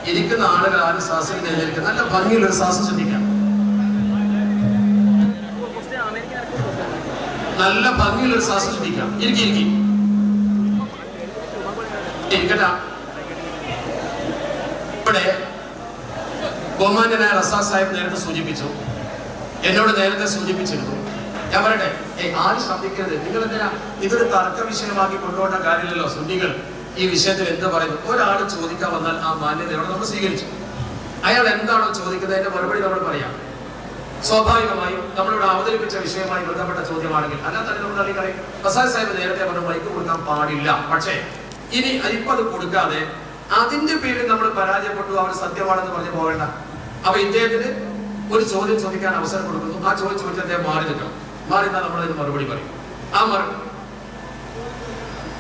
ഇരിക്കുന്ന ആളുകൾ ആരും ശ്വാസം നിലനിൽക്കുക. നല്ല ഭംഗിയുള്ള ഒരു ശ്വാസം ശ്രദ്ധിക്കാം. നല്ല ഭംഗിയുള്ള ഒരു ശ്വാസം ശ്രദ്ധിക്കാം. ഇരിക്കട്ടെ. ഇവിടെ ബഹുമാന്യനായ റസാഖ് സാഹിബ് നേരത്തെ സൂചിപ്പിച്ചു, എന്നോട് നേരത്തെ സൂചിപ്പിച്ചിരുന്നു. ഞാൻ പറയട്ടെ, ആരും ശ്രദ്ധിക്കരുത്. നിങ്ങൾ എന്തിനാ ഇതൊരു തർക്ക വിഷയമാക്കി കൊണ്ടുപോകേണ്ട കാര്യമില്ലല്ലോ. സുന്നികൾ ഈ വിഷയത്തിൽ എന്ത് പറയുന്നു? ഒരാൾ ചോദിക്കാൻ വന്നാൽ ആ മാന്യതയോടെ നമ്മൾ സ്വീകരിച്ചു. അയാൾ എന്താണോ ചോദിക്കുന്നതിന്റെ മറുപടി നമ്മൾ പറയാം. സ്വാഭാവികമായും നമ്മളിവിടെ അവതരിപ്പിച്ച വിഷയവുമായി ബന്ധപ്പെട്ട ചോദ്യമാണെങ്കിൽ അല്ലാതെ നമ്മൾ അറിയാം. റസാഖ് സാഹിബ് നേരത്തെ പറഞ്ഞു മൈക്ക് കൊടുക്കാൻ പാടില്ല. പക്ഷേ ഇനി ഇപ്പൊ അത് കൊടുക്കാതെ അതിന്റെ പേരിൽ നമ്മൾ പരാജയപ്പെട്ടു, അവർ സത്യമാണെന്ന് പറഞ്ഞു പോകേണ്ട. അപ്പൊ ഇദ്ദേഹത്തിന് ഒരു ചോദ്യം ചോദിക്കാൻ അവസരം കൊടുക്കുന്നു. ആ ചോദ്യം ചോദിച്ചാൽ അദ്ദേഹം മാറി നിൽക്കണം. മാറി നിന്നാൽ നമ്മളതിന് മറുപടി പറയും. ആ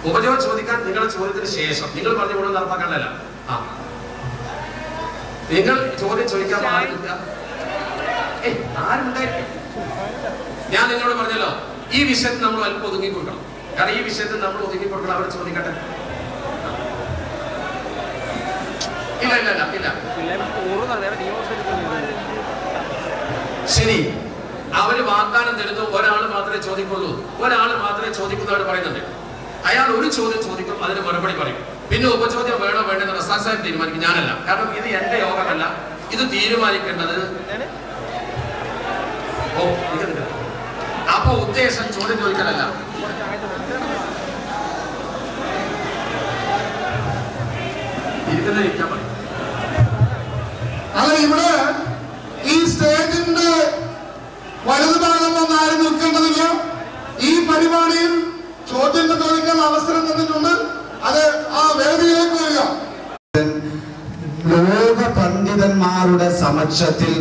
ഉപജോഗം ചോദിക്കാൻ നിങ്ങളുടെ ചോദ്യത്തിന് ശേഷം നിങ്ങൾ പറഞ്ഞു കൊടുത്ത് നടപ്പാക്കാനല്ല. നിങ്ങൾ ചോദ്യം ചോദിക്കാൻ മാറി നിൽക്കുക. ആരുണ്ടായിരിക്കും? ഞാൻ നിങ്ങളോട് പറഞ്ഞല്ലോ, ഈ വിഷയത്തിൽ നമ്മൾ അല്പം ഒതുങ്ങി കൊടുക്കണം. കാരണം ഈ വിഷയത്തിൽ നമ്മൾ ഒതുങ്ങി കൊടുക്കണം. അവർ ചോദിക്കട്ടെ. ഇല്ല ഇല്ല ഇല്ല ഇല്ല ശരി, അവര് വാഗ്ദാനം തരുന്നു. ഒരാൾ മാത്രമേ ചോദിക്കുള്ളൂ, ഒരാൾ മാത്രമേ ചോദിക്കുന്നവർ പറയുന്നുണ്ട്. അയാൾ ഒരു ചോദ്യം ചോദിക്കും, അതിന് മറുപടി പറയും. പിന്നെ ഉപചോദ്യം വേണോ വേണ്ടെന്ന് റസാഖ് സാഹിബ് തീരുമാനിക്കും, ഞാനല്ല. കാരണം ഇത് എന്റെ യോഗമല്ല, ഇത് തീരുമാനിക്കേണ്ടത്. അപ്പൊ ഉദ്ദേശം ചോദ്യം ചോദിക്കലല്ല. ഇരിക്കാൻ പറയും. അത് ഇവിടെ ഈ സ്റ്റേജിന്റെ വലതുഭാഗം ഒന്നും ആരും നിൽക്കേണ്ടതില്ല. ഈ പരിപാടിയിൽ ചോദ്യം ചോദിക്കാൻ അവസരം തന്നിട്ടുണ്ട്. അത് ആ വേദിയിലേക്ക് വരിക. ലോക പണ്ഡിതന്മാരുടെ സമക്ഷത്തിൽ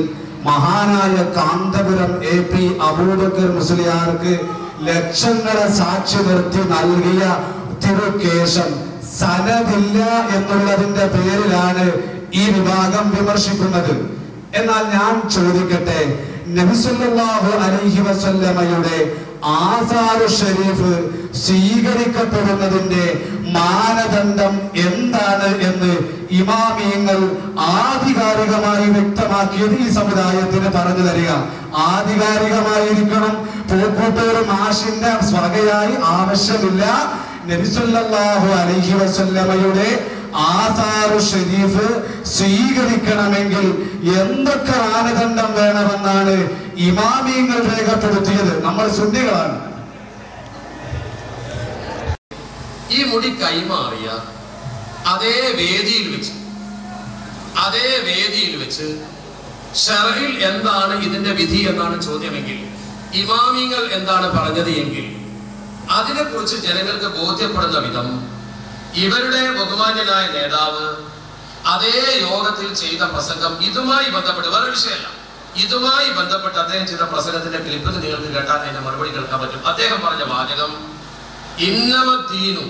മഹാനായ കാന്തപുരം AP അബൂബക്കർ മുസ്ലിയാർക്ക് ലക്ഷങ്ങളെ സാക്ഷി നിർത്തി നൽകിയ തിരുക്കേശം സനദില്ല എന്നുള്ളതിന്റെ പേരിലാണ് ഈ വിഭാഗം വിമർശിക്കുന്നത്. എന്നാൽ ഞാൻ ചോദിക്കട്ടെ, നബി സല്ലല്ലാഹു അലൈഹി വസല്ലമയുടെ ആസാറു ഷരീഫ് സ്വീകരിക്കപ്പെടുന്നതിന്റെ മാനദണ്ഡം എന്താണ് എന്ന് ഇമാമിയങ്ങൾ ആധികാരികമായി വ്യക്തമാക്കിയത് ഈ സമുദായത്തിന് പറഞ്ഞു തരിക. ആധികാരികമായിരിക്കണം. പൂക്കൂട്ടൂർ മാഷിന്റെ സ്വകയായി ആവശ്യമില്ല. നബി സല്ലല്ലാഹു അലൈഹി വസല്ലമയുടെ ആസാറു ഷരീഫ് സ്വീകരിക്കണമെങ്കിൽ എന്തൊക്കെ മാനദണ്ഡം വേണമെന്നാണ് ഇമാമിയങ്ങൾ രേഖപ്പെടുത്തിയത്. നമ്മൾ സുന്നികളാണ്. ഈ മുടി കൈമാറിയ അതേ വേദിയിൽ വെച്ച് ശർഇൽ എന്താണ് ഇതിന്റെ വിധി എന്നാണ് ചോദ്യമെങ്കിൽ, ഇമാമിങ്ങൾ എന്താണ് പറഞ്ഞത് എങ്കിൽ അതിനെക്കുറിച്ച് ജനങ്ങൾക്ക് ബോധ്യപ്പെടുന്ന വിധം ഇവരുടെ ബഹുമാന്യനായ നേതാവ് അതേ യോഗത്തിൽ ചെയ്ത പ്രസംഗം ഇതുമായി ബന്ധപ്പെട്ട്, വേറെ വിഷയമല്ല, ഇതുമായി ബന്ധപ്പെട്ട് അദ്ദേഹം ചെയ്ത പ്രസംഗത്തിന്റെ ക്ലിപ്പ് നിങ്ങൾക്ക് കേട്ടാൽ അതിന്റെ മറുപടി കേൾക്കാൻ പറ്റും. അദ്ദേഹം പറഞ്ഞ വാചകം ഇന്നമദ്ദീനു,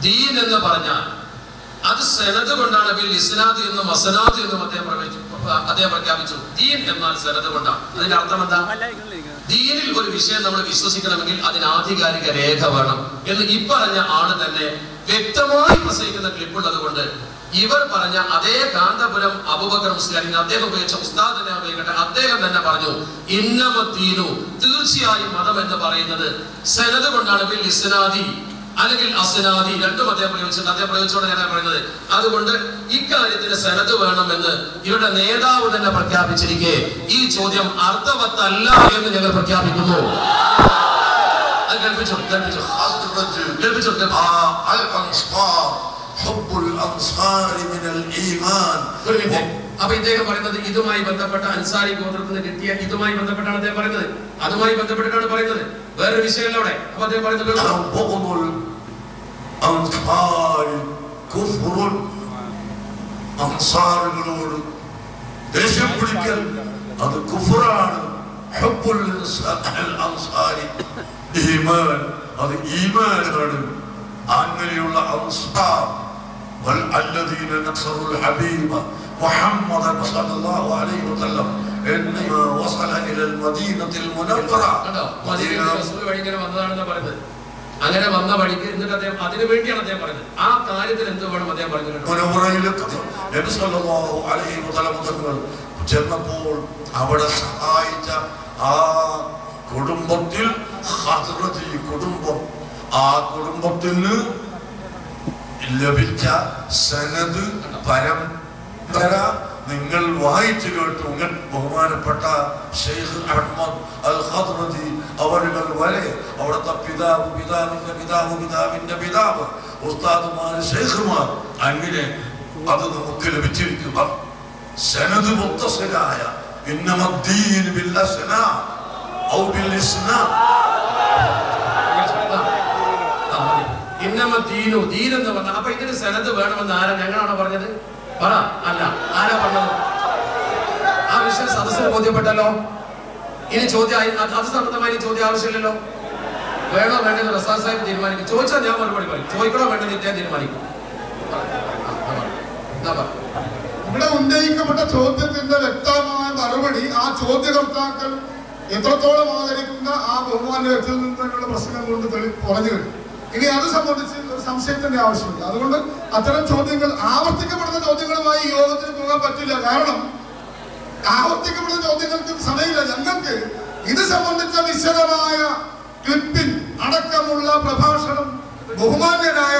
ദീൻ എന്ന് പറഞ്ഞാൽ അത് സനദ് കൊണ്ടാണ്. ബിൽ ഇസ്നാദ് എന്നും മസനാദ് എന്നും അദ്ദേഹം പ്രഖ്യാപിച്ചു. ദീൻ എന്നാൽ സനദ് കൊണ്ടാണ്. അതിന്റെ അർത്ഥം എന്താ? ദീനിൽ ഒരു വിഷയം നമ്മൾ വിശ്വസിക്കണമെങ്കിൽ അതിന് ആധികാരിക രേഖ വേണം എന്ന് ഇപ്പറഞ്ഞ ആള് തന്നെ വ്യക്തമായി പ്രസംഗിക്കുന്ന ക്ലിപ്പുള്ളത് കൊണ്ട് ഇവർ പറഞ്ഞ അതേ കാന്തപുരം അബൂബക്കർ മുസ്ലിയാർ, അദ്ദേഹം ഉപയോഗിച്ച ഉസ്താദിനെ ഉപയോഗിക്കട്ടെ, അദ്ദേഹം തന്നെ പറഞ്ഞു ഇന്നമദ്ദീനു, തീർച്ചയായും മതം എന്ന് പറയുന്നത് സനദ് കൊണ്ടാണ്. ബിൽ ഇസ്നാദി അല്ലെങ്കിൽ അസ്നാദി രണ്ടും അദ്ദേഹം പ്രയോഗിച്ചിട്ടുണ്ട്. അദ്ദേഹം പ്രയോഗിച്ചോടെ ഞാൻ പറയുന്നത്. അതുകൊണ്ട് ഇക്കാര്യത്തിന് സനദ് വേണമെന്ന് ഇവരുടെ നേതാവ് തന്നെ പ്രഖ്യാപിച്ചിരിക്കെ ഈ ചോദ്യം അർത്ഥവത്തല്ല എന്ന് ഞങ്ങൾ പ്രഖ്യാപിക്കുന്നു. അത് കേൾപ്പിച്ചു. അപ്പൊ ഇദ്ദേഹം പറയുന്നത് ഇതുമായി ബന്ധപ്പെട്ട അൻസാരി ഗോത്രത്തിന് കിട്ടിയ ഇതുമായി ബന്ധപ്പെട്ടാണ് അദ്ദേഹം പറയുന്നത്. അതുമായി ബന്ധപ്പെട്ടിട്ടാണ് പറയുന്നത്, വേറൊരു വിഷയമല്ല അവിടെ. അപ്പൊ അദ്ദേഹം പറയുന്നത് അൻസാറുകളോട് ദേഷ്യം പിടിക്കൽ അത് കുഫറാണ്. അത് ഈമാനാണ്. അങ്ങനെയുള്ള അൻസാർ والذين نصروا الحبيب محمد صلى الله عليه وسلم انما وصل الى المدينه المنوره. അങ്ങനെ വന്ന വഴിക്ക് എന്നിട്ട് അദ്ദേഹം അതിനു വേണ്ടിയാണ് അദ്ദേഹം പറയുന്നത്. ആ കാര്യത്തിൽ എന്ത് വേണം അദ്ദേഹം പറഞ്ഞിട്ടുണ്ട്. നബി സല്ലല്ലാഹു അലൈഹി വസല്ലം തങ്ങൾ ചെന്നപ്പോൾ അവിടെ സഹായിച്ച ആ കുടുംബത്തിൽ ഹദ്റജി കുടുംബം, ആ കുടുംബത്തിന് ലഭിച്ച സനദ് പരമ്പര നിങ്ങൾ വായിച്ചു കേട്ടു. ബഹുമാനപ്പെട്ട ഷെയ്ഖ് അഹ്മദ് അൽ ഖദ്റജി അവരുകൾ വരെ അവിടുത്തെ പിതാവ്, പിതാവിന്റെ പിതാവ്, പിതാവിന്റെ പിതാവ്, ഉസ്താദുമാർ, ഷെയ്ഖുമാർ, അങ്ങനെ അത് നമുക്ക് ലഭിച്ചിരിക്കുക. സനദ് മുത്തസിലായ ഇന്നമദ്ദീൻ ബിൽ അസ്നാ ഔ ബിൽ ഇസ്നാ. ഇന്നമദ്ദീനു ദീൻ എന്ന് പറഞ്ഞാൽ അപ്പൊ ഇതിന് സനദ് വേണമെന്ന് ആരാ? ഞങ്ങളാണോ പറഞ്ഞത്? പറ. അല്ല, ആരാ പറഞ്ഞത്? ആ വിഷയം സദസ്സിന് ബോധ്യപ്പെട്ടല്ലോ. ഇനി ചോദ്യം അത് സംബന്ധമായി ചോദ്യം ആവശ്യമില്ലല്ലോ. വേണോ വേണ്ടെന്ന് റസാഖ് സാഹിബ് തീരുമാനിക്കും. ചോദിച്ചാൽ ഞാൻ മറുപടി പറയും. ചോദിക്കണോ വേണ്ടെന്ന് ഞാൻ തീരുമാനിക്കും. ഇവിടെ ഉന്നയിക്കപ്പെട്ട ചോദ്യത്തിന്റെ വ്യക്തമായ മറുപടി ആ ചോദ്യകർത്താക്കൾ എത്രത്തോളം ആദരിക്കുന്ന ആ ബഹുമാന്യ വ്യക്തിയിൽ നിന്നുള്ള പ്രശ്നം കൊണ്ട് പറഞ്ഞു കഴിഞ്ഞു. ഇനി അത് സംബന്ധിച്ച് ഒരു സംശയത്തിന്റെ ആവശ്യമില്ല. അതുകൊണ്ട് അത്തരം ചോദ്യങ്ങൾ, ആവർത്തിക്കപ്പെടുന്ന ചോദ്യങ്ങളുമായി യോഗത്തിന് പോകാൻ പറ്റില്ല. കാരണം ആവർത്തിക്കപ്പെടുന്ന ചോദ്യങ്ങൾക്ക് സമയമില്ല. ഞങ്ങൾക്ക് ഇത് സംബന്ധിച്ച വിശദമായ ക്ലിപ്പിംഗ് അടക്കമുള്ള പ്രഭാഷണം ബഹുമാന്യനായ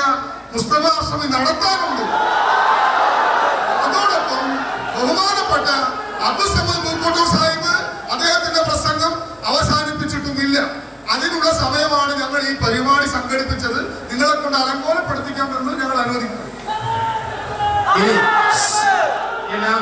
മുസ്തഫ അഷ്റഫി നടത്താറുണ്ട്. അതോടൊപ്പം ബഹുമാനപ്പെട്ട അബ്ദുൽ സമദ് പൂക്കോട്ടൂർ സാഹിബ് അദ്ദേഹത്തിന്റെ പ്രസംഗം അവസാനിപ്പിച്ചിട്ടുമില്ല. അതിനുള്ള സമയമാണ് ഞങ്ങൾ ഈ പരിപാടി സംഘടിപ്പിച്ചത്. നിങ്ങളെ കൊണ്ട് അലങ്കോലപ്പെടുത്തിക്കാമെന്ന് ഞങ്ങൾ അനുവദിക്കുന്നു. ഞാൻ